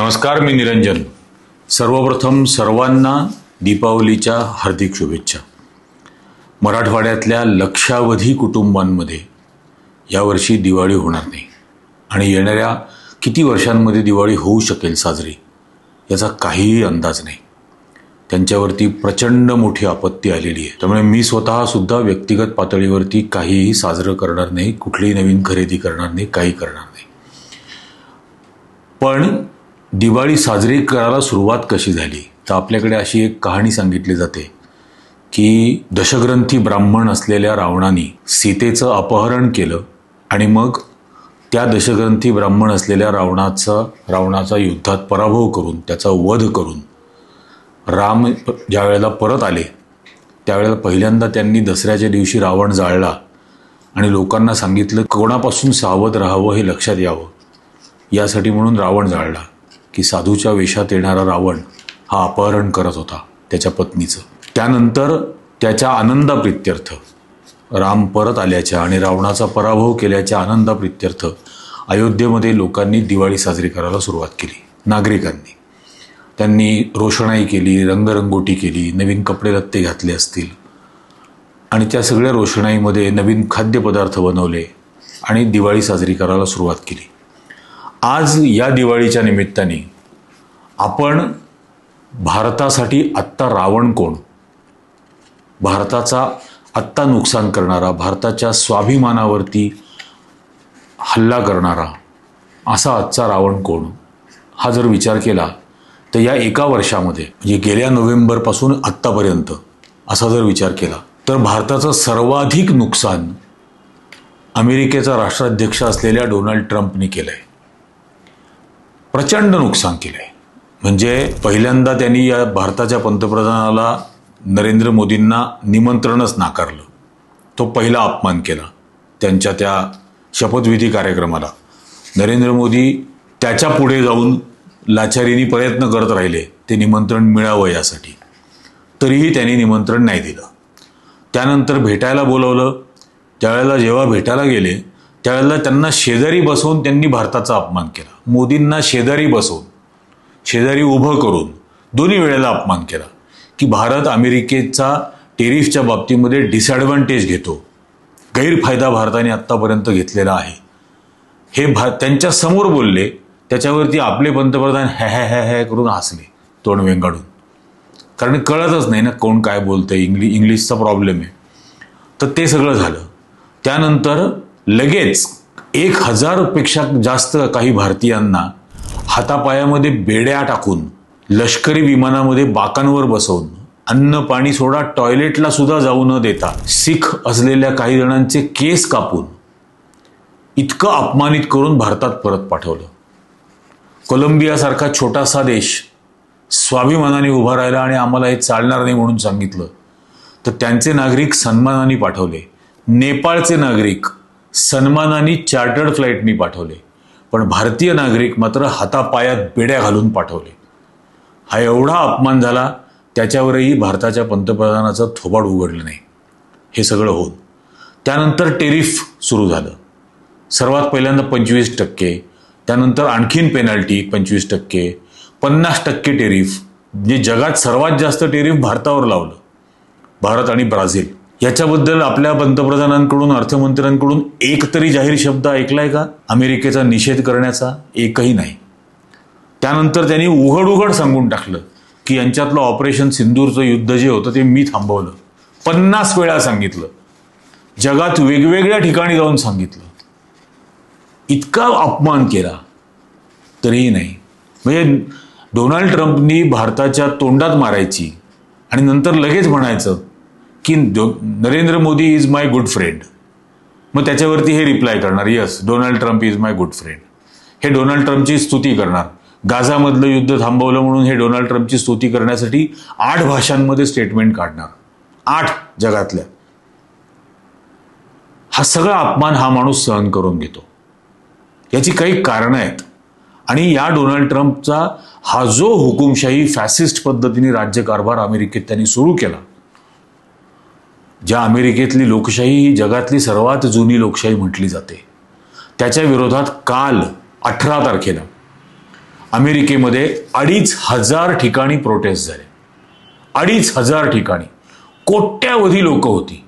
नमस्कार, मी निरंजन. सर्वप्रथम सर्वांना दीपावलीच्या हार्दिक शुभेच्छा. मराठवाड्यातल्या लक्षावधी कुटुंबांमध्ये यावर्षी दिवाळी होणार नाही आणि येणाऱ्या किती वर्षांमध्ये दिवाळी होऊ शकेल साजरी याचा काहीही अंदाज नाही. त्यांच्यावरती प्रचंड मोठी आपत्ती आलेली आहे. त्यामुळे मी स्वतःसुद्धा व्यक्तिगत पातळीवरती काहीही साजरं करणार नाही, कुठलीही नवीन खरेदी करणार नाही, काही करणार नाही. पण दिवाळी साजरी करायला सुरुवात कशी झाली तर आपल्याकडे अशी एक कहाणी सांगितली जाते की दशग्रंथी ब्राह्मण असलेल्या रावणाने सीतेचं अपहरण केलं आणि मग त्या दशग्रंथी ब्राह्मण असलेल्या रावणाचा युद्धात पराभव करून त्याचा वध करून राम ज्या वेळेला परत आले त्यावेळेला पहिल्यांदा त्यांनी दसऱ्याच्या दिवशी रावण जाळला आणि लोकांना सांगितलं कोणापासून सावध राहावं हे लक्षात यावं यासाठी म्हणून रावण जाळला की साधूच्या वेशात येणारा रावण हा अपहरण करत होता त्याच्या पत्नीचं. त्यानंतर त्याच्या आनंदाप्रित्यर्थ राम परत आल्याच्या आणि रावणाचा पराभव केल्याच्या आनंदाप्रित्यर्थ अयोध्येमध्ये लोकांनी दिवाळी साजरी करायला सुरुवात केली. नागरिकांनी त्यांनी रोषणाई केली, रंगरंगोटी केली, नवीन कपडे लत्ते घातले असतील आणि त्या सगळ्या रोषणाईमध्ये नवीन खाद्यपदार्थ बनवले आणि दिवाळी साजरी करायला सुरुवात केली. आज या दिवाळीच्या निमित्ताने आपण भारतासाठी आत्ता रावण कोण, भारताचा आत्ता नुकसान करणारा, भारताच्या स्वाभिमानावरती हल्ला करणारा असा आजचा रावण कोण हा जर विचार केला तर या एका वर्षामध्ये म्हणजे गेल्या नोव्हेंबरपासून आत्तापर्यंत असा जर विचार केला तर भारताचं सर्वाधिक नुकसान अमेरिकेचा राष्ट्राध्यक्ष असलेल्या डोनाल्ड ट्रम्पने केलं आहे. प्रचंड नुकसान केलं आहे. म्हणजे पहिल्यांदा त्यांनी या भारताच्या पंतप्रधानाला नरेंद्र मोदींना निमंत्रणच नाकारलं. तो पहिला अपमान केला त्यांच्या त्या शपथविधी कार्यक्रमाला. नरेंद्र मोदी त्याच्या पुढे जाऊन लाचारीने प्रयत्न करत राहिले ते निमंत्रण मिळावं यासाठी, तरीही त्यांनी निमंत्रण नाही दिलं. त्यानंतर भेटायला बोलवलं. त्यावेळेला जेव्हा भेटायला गेले त्यावेळेला त्यांना शेजारी बसवून त्यांनी भारताचा अपमान केला. मोदींना शेजारी बसवून, शेजारी उभं करून दोन्ही वेळेला अपमान केला की भारत अमेरिकेचा टेरिफच्या बाबतीमध्ये डिसॲडव्हान्टेज घेतो, गैरफायदा भारताने आत्तापर्यंत घेतलेला आहे हे त्यांच्या समोर बोलले. त्याच्यावरती आपले पंतप्रधान हॅ हॅ हॅ हॅ करून हसले तोंड वेंगाडून, कारण कळतच नाही ना कोण काय बोलतंय, इंग्लिशचा प्रॉब्लेम आहे. तर ते सगळं झालं. त्यानंतर लगेच 1000 पेक्षा जास्त काही भारतीयांना हातापायामध्ये बेड्या टाकून लष्करी विमानामध्ये बाकांवर बसवून अन्न पाणी सोडा टॉयलेटला सुद्धा जाऊ न देता शीख असलेल्या काही जणांचे केस कापून इतकं अपमानित करून भारतात परत पाठवलं. कोलंबियासारखा छोटासा देश स्वाभिमानाने उभा राहिला आणि आम्हाला हे चालणार नाही म्हणून सांगितलं तर त्यांचे नागरिक सन्मानाने पाठवले. नेपाळचे नागरिक सन्मानाने चार्टर्ड फ्लाईटनी पाठवले, पण भारतीय नागरिक मात्र हातापायात बेड्या घालून पाठवले. हा एवढा अपमान झाला त्याच्यावरही भारताच्या पंतप्रधानाचं थोबाड उघडलं नाही. हे सगळं होऊन त्यानंतर टेरिफ सुरू झालं. सर्वात पहिल्यांदा 25%, त्यानंतर आणखीन पेनल्टी 25%, 50% टेरिफ. जे जगात सर्वात जास्त टेरिफ भारतावर लावलं, भारत आणि ब्राझील. याच्याबद्दल आपल्या पंतप्रधानांकडून, अर्थमंत्र्यांकडून एक तरी जाहीर शब्द ऐकलाय का अमेरिकेचा निषेध करण्याचा? एकही नाही. त्यानंतर त्यांनी उघड सांगून टाकलं की यांच्यातलं ऑपरेशन सिंदूरचं युद्ध जे होतं ते मी थांबवलं. 50 वेळा सांगितलं, जगात वेगवेगळ्या ठिकाणी जाऊन सांगितलं. इतका अपमान केला तरीही नाही. म्हणजे डोनाल्ड ट्रम्पनी भारताच्या तोंडात मारायची आणि नंतर लगेच म्हणायचं की Narendra Modi is my good friend. मग त्याच्यावरती हे रिप्लाय करणार, yes Donald Trump is my good friend. हे डोनाल्ड ट्रम्पची स्तुती करणार. गाझामधलं युद्ध थांबवलं म्हणून हे डोनाल्ड ट्रम्पची स्तुती करण्यासाठी 8 भाषांमध्ये स्टेटमेंट काढणार, 8 जगातल्या. हा सगळा अपमान हा माणूस सहन करून घेतो. याची काही कारणं आहेत आणि या डोनाल्ड ट्रम्पचा हा जो हुकुमशाही फॅसिस्ट पद्धतीने राज्यकारभार अमेरिकेत त्यांनी सुरू केला, ज्या अमेरिकेतली लोकशाही ही जगातली सर्वात जुनी लोकशाही म्हटली जाते, त्याच्या विरोधात काल 18 तारखेला अमेरिकेमध्ये 2,500 ठिकाणी प्रोटेस्ट झाले. 2,500 ठिकाणी कोट्यावधी लोक होती.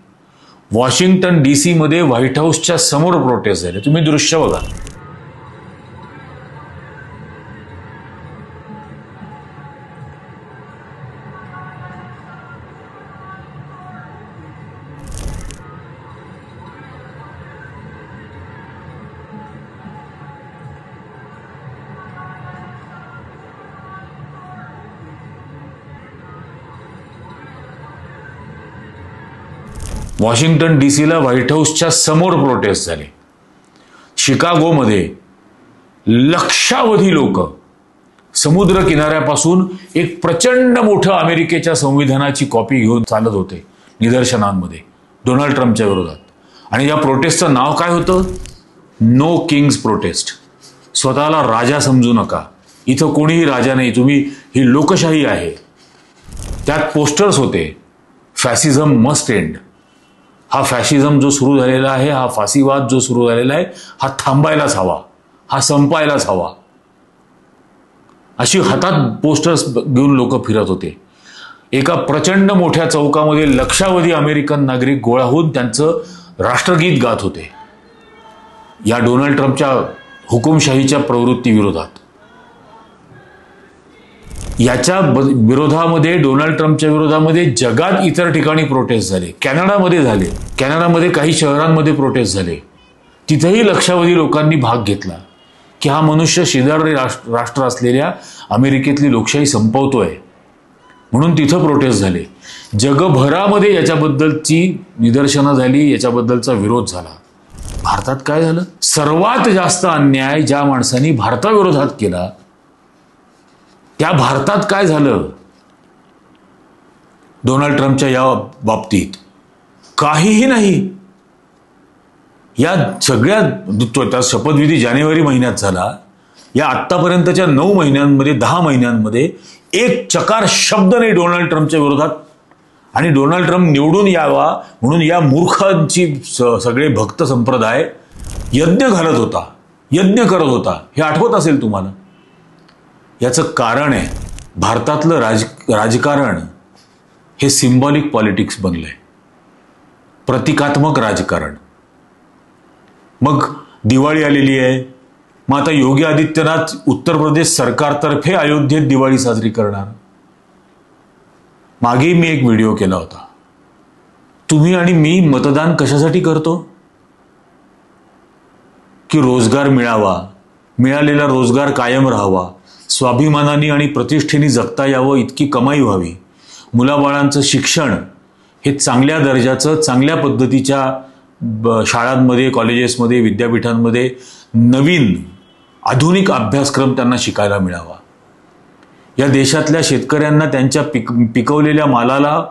वॉशिंग्टन DC मध्ये व्हाईट हाऊसच्या समोर प्रोटेस्ट झाले. तुम्ही दृश्य बघा. वॉशिंग्टन DCला व्हाईट हाऊसच्या समोर प्रोटेस्ट झाले. शिकागोमध्ये लक्षावधी लोक समुद्र किनाऱ्यापासून एक प्रचंड मोठं अमेरिकेच्या संविधानाची कॉपी घेऊन चालत होते निदर्शनांमध्ये डोनाल्ड ट्रम्पच्या विरोधात. आणि या प्रोटेस्टचं नाव काय होतं? No kings protest. स्वतःला राजा समजू नका, इथं कोणीही राजा नाही, तुम्ही ही लोकशाही आहे. त्यात पोस्टर्स होते, फॅसिझम मस्ट एंड. हा फॅशिझम जो सुरू झालेला आहे, हा फासीवाद जो सुरू झालेला आहे, हा थांबायलाच हवा, हा संपायलाच हवा. अशी हातात पोस्टर्स घेऊन लोक फिरत होते. एका प्रचंड मोठ्या चौकामध्ये लक्षावधी अमेरिकन नागरिक गोळा होऊन त्यांचं राष्ट्रगीत गात होते या डोनाल्ड ट्रम्पच्या हुकुमशाहीच्या प्रवृत्तीविरोधात. याच्या विरोधामध्ये, डोनाल्ड ट्रम्पच्या विरोधामध्ये जगात इतर ठिकाणी प्रोटेस्ट झाले. कॅनडामध्ये झाले. कॅनडामध्ये काही शहरांमध्ये प्रोटेस्ट झाले. तिथेही लक्षावधी लोकांनी भाग घेतला की हा मनुष्य शेजारी राष्ट्र असलेल्या अमेरिकेतली लोकशाही संपवतोय, म्हणून तिथं प्रोटेस्ट झाले. जगभरामध्ये याच्याबद्दलची निदर्शनं झाली, याच्याबद्दलचा विरोध झाला. भारतात काय झालं? सर्वात जास्त अन्याय ज्या माणसांनी भारताविरोधात केला त्या भारतात काय झालं? डोनाल्ड ट्रम्पच्या या बाबतीत काहीही नाही. या सगळ्या त्या शपथविधी जानेवारी महिन्यात झाला. या आत्तापर्यंतच्या 9 महिन्यांमध्ये, 10 महिन्यांमध्ये एक चकार शब्द नाही डोनाल्ड ट्रम्पच्या विरोधात. आणि डोनाल्ड ट्रम्प निवडून यावा म्हणून या मूर्खांची सगळे भक्त संप्रदाय यज्ञ घालत होता, यज्ञ करत होता. हे आठवत असेल तुम्हाला. याचं कारण आहे भारतातलं राजकारण हे सिम्बॉलिक पॉलिटिक्स बनलंय, प्रतिकात्मक राजकारण. मग दिवाळी आलेली आहे. मग आता योगी आदित्यनाथ उत्तर प्रदेश सरकारतर्फे अयोध्येत दिवाळी साजरी करणार. मागे मी एक व्हिडिओ केला होता. तुम्ही आणि मी मतदान कशासाठी करतो? की रोजगार मिळावा, मिळालेला रोजगार कायम राहावा, स्वाभिमानाने आणि प्रतिष्ठेने जगता यावं इतकी कमाई व्हावी, मुलाबाळांचं शिक्षण हे चांगल्या दर्जाचं, चांगल्या पद्धतीच्या शाळांमध्ये, कॉलेजेसमध्ये, विद्यापीठांमध्ये नवीन आधुनिक अभ्यासक्रम त्यांना शिकायला मिळावा. या देशातल्या शेतकऱ्यांना त्यांच्या पिकवलेल्या मालाला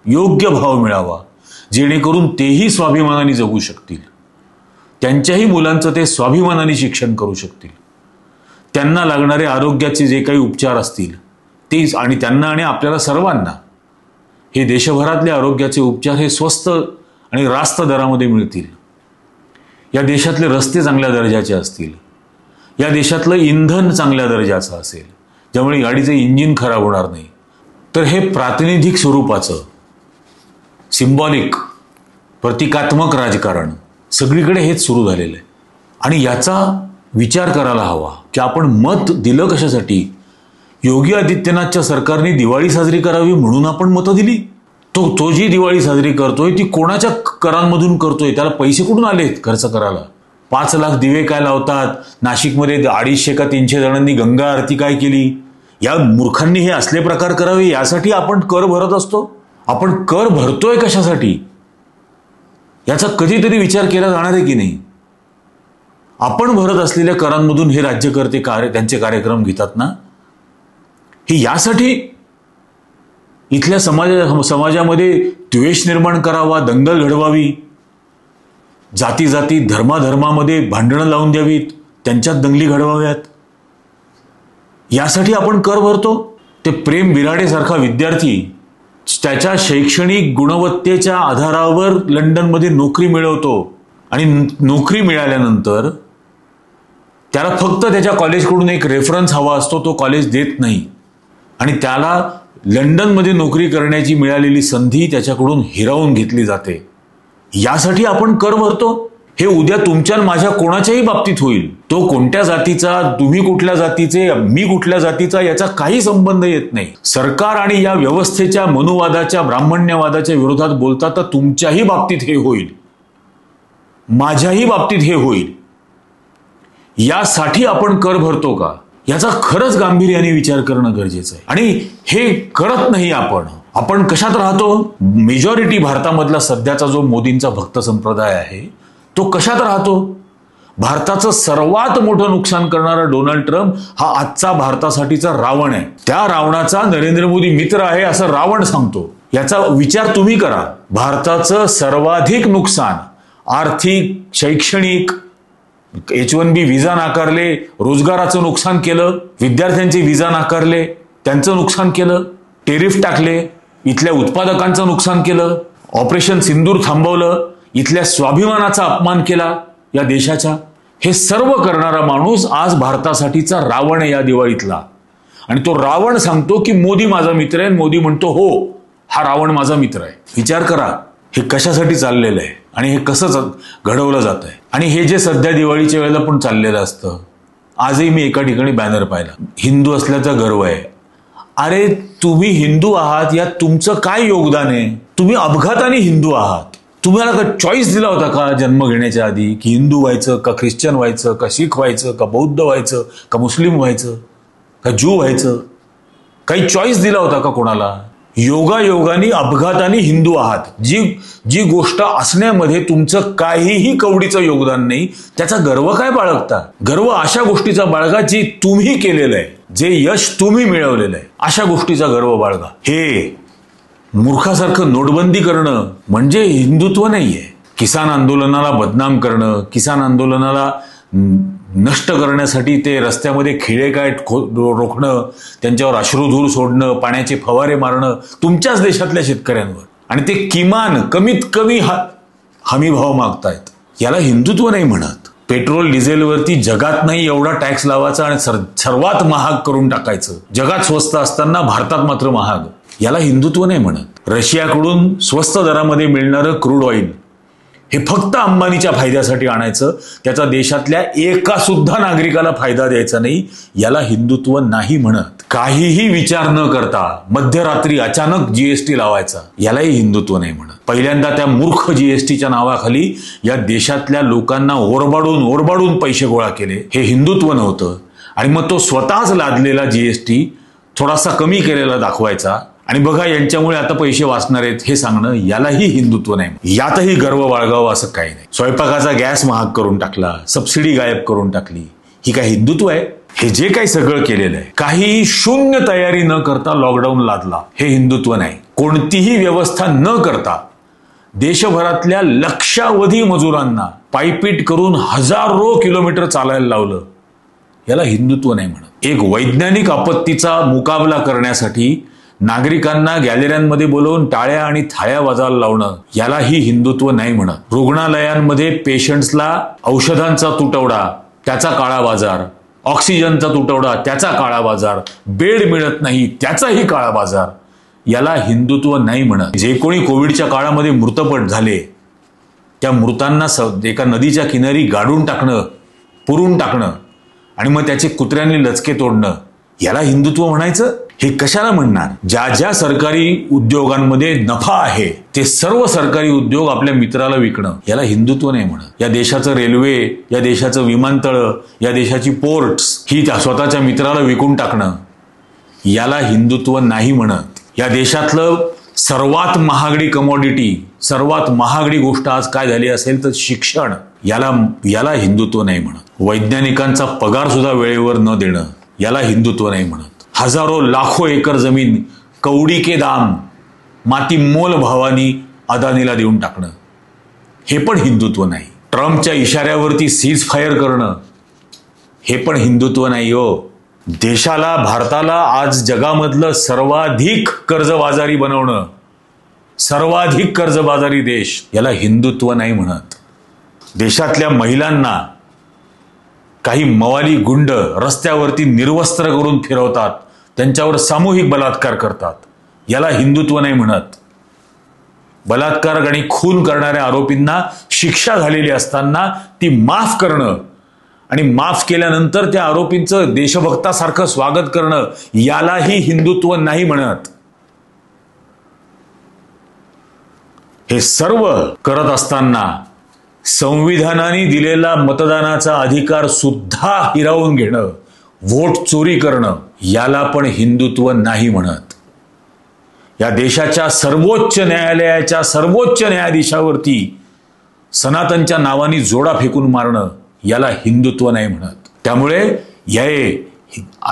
योग्य भाव मिळावा, जेणेकरून तेही स्वाभिमानाने जगू शकतील, त्यांच्याही मुलांचं ते स्वाभिमानाने शिक्षण करू शकतील. त्यांना लागणारे आरोग्याचे जे काही उपचार असतील तेच, आणि त्यांना आणि आपल्याला सर्वांना हे देशभरातले आरोग्याचे उपचार हे स्वस्त आणि रास्त दरामध्ये मिळतील. या देशातले रस्ते चांगल्या दर्जाचे असतील, या देशातलं इंधन चांगल्या दर्जाचं असेल, ज्यामुळे गाडीचं इंजिन खराब होणार नाही. तर हे प्रातिनिधिक स्वरूपाचं सिम्बॉलिक प्रतिकात्मक राजकारण सगळीकडे हेच सुरू झालेलं आहे. आणि याचा विचार करायला हवा की आपण मत दिलं कशासाठी? योगी आदित्यनाथच्या सरकारने दिवाळी साजरी करावी म्हणून आपण मतं दिली. तो जी दिवाळी साजरी करतोय ती कोणाच्या करांमधून करतोय? त्याला पैसे कुठून आलेत खर्च करायला? 5 लाख दिवे काय लावतात? नाशिकमध्ये 250 का 300 जणांनी गंगा आरती काय केली? या मूर्खांनी हे असले प्रकार करावे यासाठी आपण कर भरत असतो. आपण कर भरतोय कशासाठी याचा कधीतरी विचार केला जाणार आहे की नाही? आपण भरत असलेल्या करांमधून हे राज्यकर्ते त्यांचे कार्यक्रम घेतात ना, हे यासाठी इथल्या समाजामध्ये द्वेष निर्माण करावा, दंगल घडवावी, जाती जाती धर्माधर्मामध्ये भांडणं लावून द्यावीत, त्यांच्यात दंगली घडवाव्यात, यासाठी आपण कर भरतो. ते प्रेम बिराडेसारखा विद्यार्थी त्याच्या शैक्षणिक गुणवत्तेच्या आधारावर लंडनमध्ये नोकरी मिळवतो आणि नोकरी मिळाल्यानंतर त्याला फक्त त्याच्या कॉलेजकडून एक रेफरन्स हवा असतो, तो कॉलेज देत नाही आणि त्याला लंडनमध्ये नोकरी करण्याची मिळालेली संधी त्याच्याकडून हिरावून घेतली जाते. यासाठी आपण कर भरतो. हे उद्या तुमच्या माझ्या कोणाच्याही बाबतीत होईल. तो कोणत्या जातीचा, तुम्ही कुठल्या जातीचे, मी कुठल्या जातीचा, याचा काही संबंध येत नाही. सरकार आणि या व्यवस्थेच्या मनुवादाच्या ब्राह्मण्यवादाच्या विरोधात बोलता तर तुमच्याही बाबतीत हे होईल, माझ्याही बाबतीत हे होईल. यासाठी आपण कर भरतो का, याचा खरंच गांभीर्याने विचार करणं गरजेचं आहे. आणि हे करत नाही आपण कशात राहतो? मेजॉरिटी भारतामधला सध्याचा जो मोदींचा भक्त संप्रदाय आहे तो कशात राहतो? भारताचं सर्वात मोठं नुकसान करणारा डोनाल्ड ट्रम्प हा आजचा भारतासाठीचा रावण आहे. त्या रावणाचा नरेंद्र मोदी मित्र आहे असं रावण सांगतो. याचा विचार तुम्ही करा. भारताचं सर्वाधिक नुकसान आर्थिक, शैक्षणिक, H1B व्हिसा नाकारले, रोजगाराचं नुकसान केलं, विद्यार्थ्यांचे व्हिसा नाकारले, त्यांचं नुकसान केलं, टेरिफ टाकले, इथल्या उत्पादकांचं नुकसान केलं, ऑपरेशन सिंदूर थांबवलं, इथल्या स्वाभिमानाचा अपमान केला या देशाच्या. हे सर्व करणारा माणूस आज भारतासाठीचा रावण आहे या दिवाळीतला. आणि तो रावण सांगतो की मोदी माझा मित्र आहे. मोदी म्हणतो हो, हा रावण माझा मित्र आहे. विचार करा हे कशासाठी चाललेलं आहे आणि हे कसं घडवलं जात आहे. आणि हे जे सध्या दिवाळीच्या वेळेला पण चाललेलं असतं. आजही मी एका ठिकाणी बॅनर पाहिला, हिंदू असल्याचा गर्व आहे. अरे तुम्ही हिंदू आहात यात तुमचं काय योगदान आहे? तुम्ही अपघाताने हिंदू आहात. तुम्हाला का चॉईस दिला होता का जन्म घेण्याच्या आधी की हिंदू व्हायचं का ख्रिश्चन व्हायचं का शीख व्हायचं का बौद्ध व्हायचं का मुस्लिम व्हायचं का ज्यू व्हायचं? काही चॉईस दिला होता का कोणाला? योगायोगाने अपघाताने हिंदू आहात. जी गोष्ट असण्यामध्ये तुमचं काहीही कवडीचं योगदान नाही, त्याचा गर्व काय बाळगता? गर्व अशा गोष्टीचा बाळगा जी तुम्ही केलेलं आहे, जे यश तुम्ही मिळवलेलं आहे, अशा गोष्टीचा गर्व बाळगा. हे मूर्खासारखं नोटबंदी करणं म्हणजे हिंदुत्व नाहीये. किसान आंदोलनाला बदनाम करणं, किसान आंदोलनाला नष्ट करण्यासाठी ते रस्त्यामध्ये खिळे काय रोखणं, त्यांच्यावर अश्रुधूर सोडणं, पाण्याचे फवारे मारणं तुमच्याच देशातल्या शेतकऱ्यांवर, आणि ते किमान कमीत कमी हमी भाव मागतायत. याला हिंदुत्व नाही म्हणत. पेट्रोल डिझेलवरती जगात नाही एवढा टॅक्स लावायचा आणि सर्वात महाग करून टाकायचं. जगात स्वस्त असताना भारतात मात्र महाग. याला हिंदुत्व नाही म्हणत. रशियाकडून स्वस्त दरामध्ये मिळणारं क्रूड ऑइल हे फक्त अंबानीच्या फायद्यासाठी आणायचं, त्याचा देशातल्या एका सुद्धा नागरिकाला फायदा द्यायचा नाही. याला हिंदुत्व नाही म्हणत. काहीही विचार न करता मध्यरात्री अचानक जीएसटी लावायचा, यालाही हिंदुत्व नाही म्हणत. पहिल्यांदा त्या मूर्ख जीएसटीच्या नावाखाली या देशातल्या लोकांना ओरबाडून पैसे गोळा केले, हे हिंदुत्व नव्हतं. आणि मग तो स्वतःच लादलेला जीएसटी थोडासा कमी केलेला दाखवायचा आणि बघा यांच्यामुळे आता पैसे वाचणार आहेत हे सांगणं, यालाही हिंदुत्व नाही. यातही गर्व बाळगावं असं काही नाही. स्वयंपाकाचा गॅस महाग करून टाकला, सबसिडी गायब करून टाकली, ही काय हिंदुत्व आहे? हे जे काही सगळं केलेलं आहे, काही शून्य तयारी न करता लॉकडाऊन लादला, हे हिंदुत्व नाही. कोणतीही व्यवस्था न करता देशभरातल्या लक्षावधी मजुरांना पायपीट करून हजारो किलोमीटर चालायला लावलं, याला हिंदुत्व नाही म्हणत. एक वैज्ञानिक आपत्तीचा मुकाबला करण्यासाठी नागरिकांना गॅलऱ्यांमध्ये बोलवून टाळ्या आणि थाळ्या वाजायला लावणं, यालाही हिंदुत्व नाही म्हणत. रुग्णालयांमध्ये पेशंट्सला औषधांचा तुटवडा, त्याचा काळा बाजार, ऑक्सिजनचा तुटवडा, त्याचा काळा बाजार, बेड मिळत नाही, त्याचाही काळा बाजार, याला हिंदुत्व नाही म्हणत. जे कोणी कोविडच्या काळामध्ये मृतपट झाले त्या मृतांना एका नदीच्या किनारी गाडून टाकणं, पुरून टाकणं आणि मग त्याचे कुत्र्यांनी लचके तोडणं, याला हिंदुत्व म्हणायचं? हे कशाला म्हणणार? ज्या ज्या सरकारी उद्योगांमध्ये नफा आहे ते सर्व सरकारी उद्योग आपल्या मित्राला विकणं, याला हिंदुत्व नाही म्हणत. या देशाचं रेल्वे, या देशाचं विमानतळ, या देशाची पोर्ट्स ही त्या स्वतःच्या मित्राला विकून टाकणं, याला हिंदुत्व नाही म्हणत. या देशातलं सर्वात महागडी कमॉडिटी, सर्वात महागडी गोष्ट आज काय झाली असेल तर शिक्षण, याला हिंदुत्व नाही म्हणत. वैज्ञानिकांचा पगार सुद्धा वेळेवर न देणं, याला हिंदुत्व नाही म्हणत. हजारो लाखो एकर जमीन कवडी के दाम, माती मोल भावानी अदानीला देऊन टाकणं, हे पण हिंदुत्व नाही. ट्रम्पच्या इशाऱ्यावरती सीज फायर करणं, हे पण हिंदुत्व नाही हो. देशाला, भारताला आज जगामधलं सर्वाधिक कर्जबाजारी बनवणं, सर्वाधिक कर्जबाजारी देश, याला हिंदुत्व नाही म्हणत. देशातल्या महिलांना काही मवाली गुंड रस्त्यावरती निर्वस्त्र करून फिरवतात, त्यांच्यावर सामूहिक बलात्कार करतात. याला हिंदुत्व नाही म्हणत. बलात्कार आणि खून करणाऱ्या आरोपींना शिक्षा झालेली असताना ती माफ करणं आणि माफ केल्यानंतर त्या आरोपींचं देशभक्तासारखं स्वागत करणं, यालाही हिंदुत्व नाही म्हणत. हे सर्व करत असताना संविधानाने दिलेला मतदानाचा अधिकार सुद्धा हिरावून घेणं, वोट चोरी करणं, याला पण हिंदुत्व नाही म्हणत. या देशाच्या सर्वोच्च न्यायालयाच्या सर्वोच्च न्यायाधीशावरती सनातनच्या नावाने जोडा फेकून मारणं, याला हिंदुत्व नाही म्हणत. त्यामुळे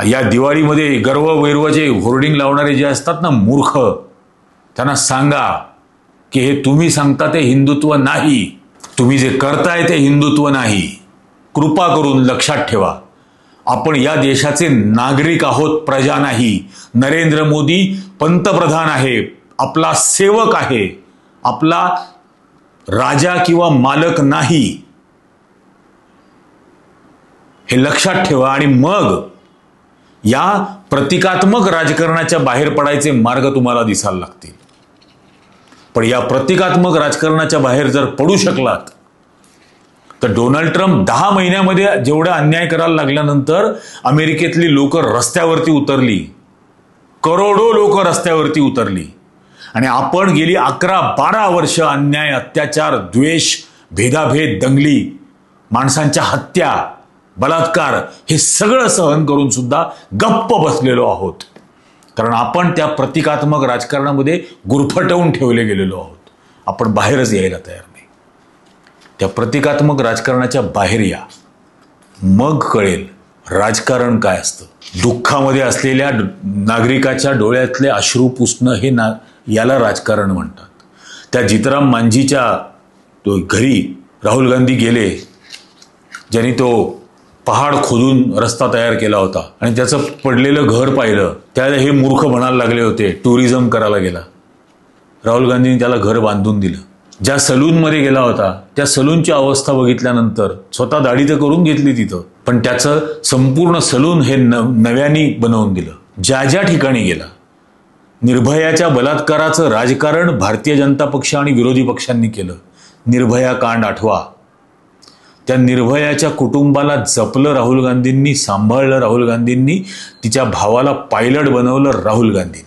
या दिवाळीमध्ये गर्व वैरवाचे होर्डिंग लावणारे जे असतात ना मूर्ख, त्यांना सांगा की हे तुम्ही सांगता ते हिंदुत्व नाही, तुम्ही जे करताय ते हिंदुत्व नाही. कृपा करून लक्षात ठेवा, आपण या देशाचे नागरिक आहोत, प्रजा नाही. नरेंद्र मोदी पंतप्रधान आहे, आपला सेवक आहे, आपला राजा किंवा मालक नाही. हे लक्षात ठेवा आणि मग या प्रतिकात्मक राजकारणाच्या बाहेर पडायचे मार्ग तुम्हाला दिसायला लागतील. पण या प्रतिकात्मक राजकारणाच्या बाहेर जर पडू शकलात तर डोनाल्ड ट्रम्प 10 महिन्यामध्ये जेवढा अन्याय करायला लागल्यानंतर अमेरिकेतली लोक रस्त्यावरती उतरली, करोडो लोक रस्त्यावरती उतरली आणि आपण गेली 11-12 वर्ष अन्याय, अत्याचार, द्वेष, भेदाभेद, दंगली, माणसांच्या हत्या, बलात्कार हे सगळं सहन करून सुद्धा गप्प बसलेलो आहोत. कारण आपण त्या प्रतिकात्मक राजकारणामध्ये गुरफटवून ठेवले गेलेलो आहोत. आपण बाहेरच यायला तयार नाही. त्या प्रतिकात्मक राजकारणाच्या बाहेर या, मग कळेल राजकारण काय असतं. दुःखामध्ये असलेल्या नागरिकाच्या डोळ्यातले अश्रू पुसणं याला राजकारण म्हणतात. त्या जितराम मांझीच्या घरी राहुल गांधी गेले, ज्यांनी तो पहाड खोदून रस्ता तयार केला होता आणि त्याचं पडलेलं घर पाहिलं. त्याला हे मूर्ख म्हणायला लागले होते टुरिझम करायला गेला. राहुल गांधींनी त्याला घर बांधून दिलं. ज्या सलूनमध्ये गेला होता त्या सलूनची अवस्था बघितल्यानंतर स्वतः दाढी तर करून घेतली तिथं, पण त्याचं संपूर्ण सलून हे नव्याने बनवून दिलं. ज्या ज्या ठिकाणी गेला, निर्भयाच्या बलात्काराचं राजकारण भारतीय जनता पक्ष आणि विरोधी पक्षांनी केलं. निर्भया कांड आठवा. त्या निर्भयाच्या कुटुंबाला जपलं राहुल गांधींनी, सांभाळलं राहुल गांधींनी, तिच्या भावाला पायलट बनवलं राहुल गांधींनी.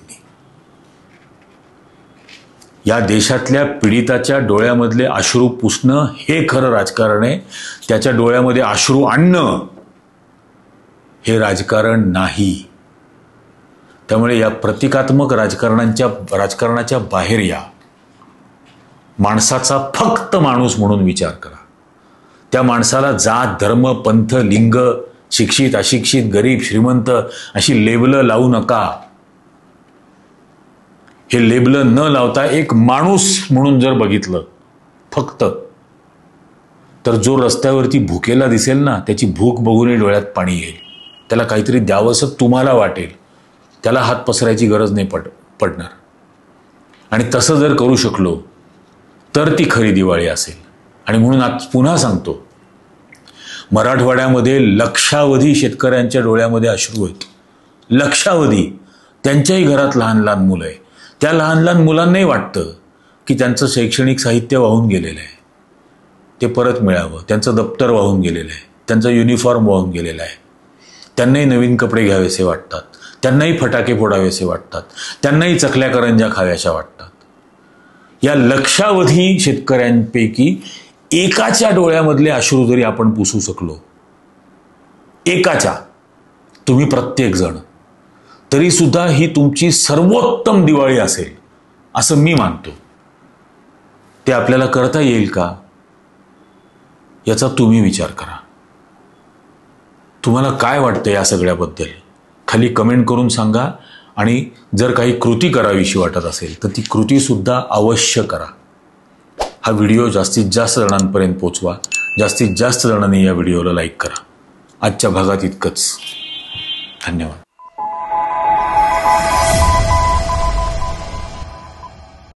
या देशातल्या पीडिताच्या डोळ्यामधले अश्रू पुसणं हे खरं राजकारण आहे. त्याच्या डोळ्यामध्ये अश्रू आणणं हे राजकारण नाही. त्यामुळे या प्रतिकात्मक राजकारणाच्या बाहेर या. माणसाचा फक्त माणूस म्हणून विचार करा. त्या माणसाला जात, धर्म, पंथ, लिंग, शिक्षित, अशिक्षित, गरीब, श्रीमंत अशी लेबलं लावू नका. हे लेबलं न लावता एक माणूस म्हणून जर बघितलं फक्त, तर जो रस्त्यावरती भुकेला दिसेल ना, त्याची भूक बघूनही डोळ्यात पाणी येईल. त्याला काहीतरी द्यावंसं तुम्हाला वाटेल. त्याला हात पसरायची गरज नाही पडणार. आणि तसं जर करू शकलो तर ती खरी दिवाळी असेल. आणि म्हणून आज पुन्हा सांगतो, मराठवाड्यामध्ये लक्षावधी शेतकऱ्यांच्या डोळ्यामध्ये अश्रू आहेत. लक्षावधी. त्यांच्याही घरात लहान लहान मुलं आहे. त्या लहान लहान मुलांनाही वाटतं की त्यांचं शैक्षणिक साहित्य वाहून गेलेलं आहे, ते परत मिळावं. त्यांचं दप्तर वाहून गेलेलं आहे, त्यांचं युनिफॉर्म वाहून गेलेलं आहे. त्यांनाही नवीन कपडे घ्यावेसे वाटतात, त्यांनाही फटाके फोडावेसे वाटतात, त्यांनाही चकल्या करंज्या खाव्याशा वाटतात. या लक्षावधी शेतकऱ्यांपैकी एकाच्या डोळ्यामधले अश्रू जरी आपण पुसू शकलो, एकाच्या, तुम्ही प्रत्येक जण, तरी सुद्धा ही तुमची सर्वोत्तम दिवाळी असेल असं मी मानतो. ते आपल्याला करता येईल का याचा तुम्ही विचार करा. तुम्हाला काय वाटतं या सगळ्याबद्दल खाली कमेंट करून सांगा. आणि जर काही कृती करावीशी वाटत असेल तर ती कृतीसुद्धा अवश्य करा. हा व्हिडिओ जास्तीत जास्त जणांपर्यंत पोचवा. जास्तीत जास्त जणांनी या व्हिडिओला लाईक करा. आजच्या भागात इतकंच. धन्यवाद.